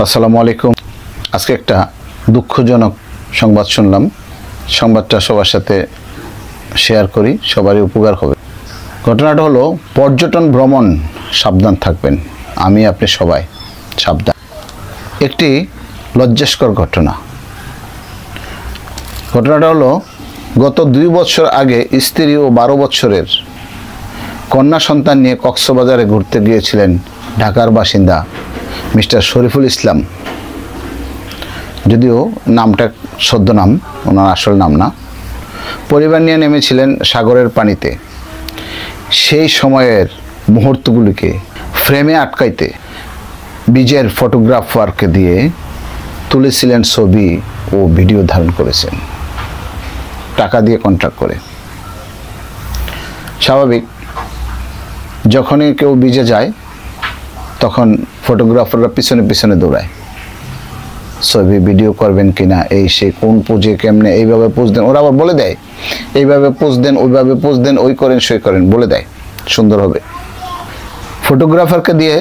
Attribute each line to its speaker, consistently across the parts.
Speaker 1: আসসালামু আলাইকুম। আজকে একটা দুঃখজনক সংবাদ শুনলাম। সংবাদটা সবার সাথে শেয়ার করি, সবারই উপকার হবে। ঘটনাটা হলো পর্যটন ভ্রমণ সাবধান থাকবেন, আমি আপনি সবাই সাবধান। একটি লজ্জাস্কর ঘটনাটা হলো গত 2 বছর আগে স্ত্রী ও 12 বছরের কন্যা সন্তান নিয়ে কক্সবাজারে ঘুরতে গিয়েছিলেন ঢাকার বাসিন্দা মিস্টার শরীফুল ইসলাম। যদিও নামটা ছদ্মনাম, ওনার আসল নাম না। পরিবার নিয়ে নেমেছিলেন সাগরের পানিতে। সেই সময়ের মুহূর্তগুলিকে ফ্রেমে আটকাইতে বিজের ফটোগ্রাফারকে দিয়ে তুলেছিলেন ছবি ও ভিডিও ধারণ করেছেন টাকা দিয়ে কন্ট্রাক্ট করে। স্বাভাবিক, যখনই কেউ বিজে যায় তখন ফটোগ্রাফাররা পিছনে পিছনে দৌড়ায়, ছবি ভিডিও করবেন কিনা, এই সেই কোন পোজে কেমনে, এইভাবে পোজ দেন। ওরা আবার বলে দেয় এইভাবে পোজ দেন, ওইভাবে পোজ দেন, ওই করেন সই করেন, বলে দেয় সুন্দর হবে। ফটোগ্রাফারকে দিয়ে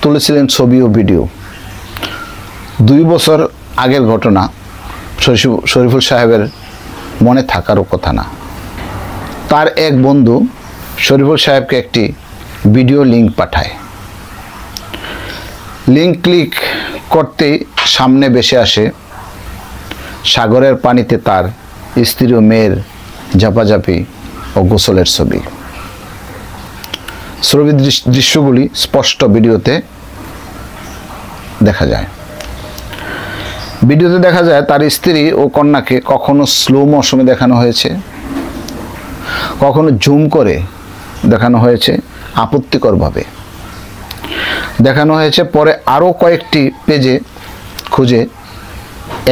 Speaker 1: তুলেছিলেন ছবি ও ভিডিও। 2 বছর আগের ঘটনা, শরীফুল সাহেবের মনে থাকারও কথা না। তার এক বন্ধু শরীফুল সাহেবকে একটি ভিডিও লিঙ্ক পাঠায়। লিঙ্ক ক্লিক করতেই সামনে ভেসে আসে সাগরের পানিতে তার স্ত্রী ও মেয়ের ঝাপাঝাপি ও গোসলের ছবি। ছবির দৃশ্যগুলি স্পষ্ট ভিডিওতে দেখা যায়। ভিডিওতে দেখা যায় তার স্ত্রী ও কন্যাকে কখনো স্লো মোশনে দেখানো হয়েছে, কখনো জুম করে দেখানো হয়েছে, আপত্তিকরভাবে দেখানো হয়েছে। পরে আরও কয়েকটি পেজে খুঁজে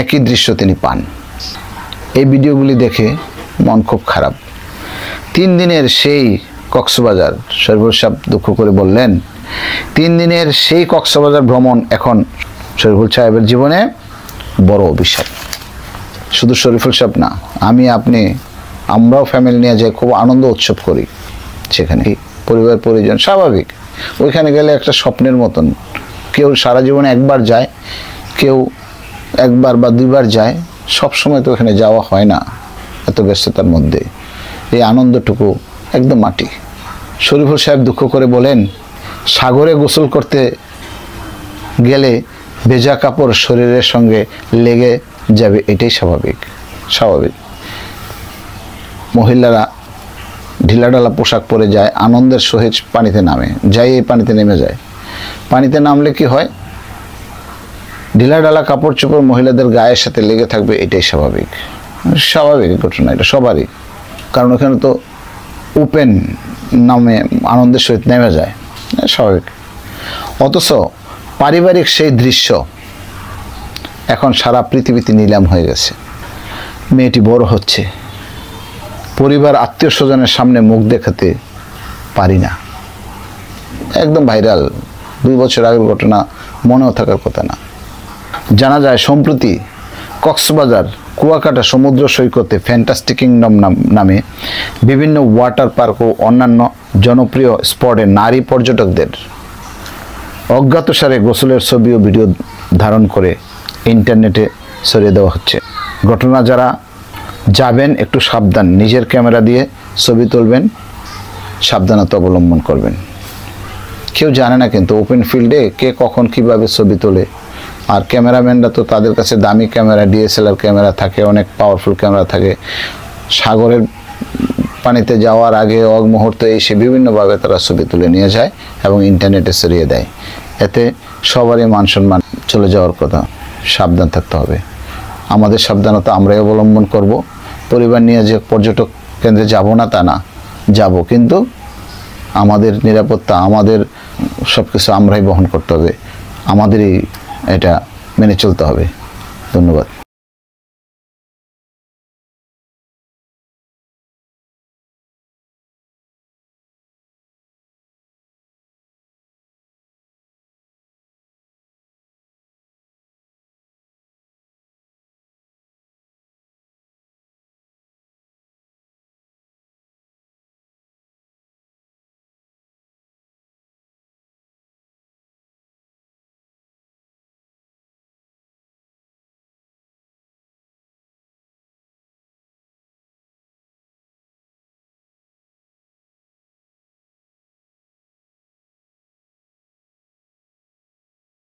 Speaker 1: একই দৃশ্য তিনি পান। এই ভিডিওগুলি দেখে মন খুব খারাপ। 3 দিনের সেই কক্সবাজার, শরীফুল সাহেব দুঃখ করে বললেন, 3 দিনের সেই কক্সবাজার ভ্রমণ এখন শরীফুল সাহেবের জীবনে বড় অভিশাপ। শুধু শরীফুল সাহেব না, আমি আপনি আমরাও ফ্যামিলি নিয়ে যাই, খুব আনন্দ উৎসব করি সেখানে, পরিবার পরিজন। স্বাভাবিক, ওইখানে গেলে একটা স্বপ্নের মতন। কেউ সারা জীবনে একবার যায়, কেউ একবার বা 2বার যায়। সব সময় তো ওখানে যাওয়া হয় না, এত ব্যস্ততার মধ্যে এই আনন্দটুকু একদম মাটি। শরীফুল সাহেব দুঃখ করে বলেন, সাগরে গোসল করতে গেলে ভেজা কাপড় শরীরের সঙ্গে লেগে যাবে, এটাই স্বাভাবিক। মহিলারা ঢিলাঢালা পোশাক পরে যায়, আনন্দের সহিত পানিতে নামে, এই পানিতে নেমে যায়। পানিতে নামলে কি হয়, ঢিলাঢালা কাপড় চোপড় মহিলাদের গায়ের সাথে লেগে থাকবে, এটাই স্বাভাবিক ঘটনা, এটা সবারই। কারণ ওখানে তো ওপেন নামে আনন্দের সহিত নেমে যায়, স্বাভাবিক। অথচ পারিবারিক সেই দৃশ্য এখন সারা পৃথিবীতে নিলাম হয়ে গেছে। মেয়েটি বড় হচ্ছে, পরিবার আত্মীয় স্বজনের সামনে মুখ দেখাতে পারি না, একদম ভাইরাল। 2 বছর আগের ঘটনা, মনেও থাকার কথা না। জানা যায় সম্প্রতি কক্সবাজার কুয়াকাটা সমুদ্র সৈকতে ফ্যান্টাস্টিক কিংডম নামে বিভিন্ন ওয়াটার পার্ক ও অন্যান্য জনপ্রিয় স্পটে নারী পর্যটকদের অজ্ঞাতসারে গোসলের ছবি ও ভিডিও ধারণ করে ইন্টারনেটে ছড়িয়ে দেওয়া হচ্ছে। ঘটনা যারা যাবেন একটু সাবধান, নিজের ক্যামেরা দিয়ে ছবি তুলবেন, সাবধানতা অবলম্বন করবেন। কেউ জানে না কিন্তু ওপেন ফিল্ডে কে কখন কিভাবে ছবি তোলে। আর ক্যামেরাম্যানরা তো তাদের কাছে দামি ক্যামেরা, DSLR ক্যামেরা থাকে, অনেক পাওয়ারফুল ক্যামেরা থাকে। সাগরের পানিতে যাওয়ার আগে অগ মুহূর্তে এসে বিভিন্নভাবে তারা ছবি তুলে নিয়ে যায় এবং ইন্টারনেটে ছড়িয়ে দেয়। এতে সবারই মান সম্মান চলে যাওয়ার কথা। সাবধান থাকতে হবে। আমাদের সাবধানতা আমরাই অবলম্বন করব। পরিবার নিয়ে যে পর্যটক কেন্দ্রে যাব না তা না, যাব, কিন্তু আমাদের নিরাপত্তা, আমাদের সব কিছু আমরাই বহন করতে হবে, আমাদেরই এটা মেনে চলতে হবে। ধন্যবাদ।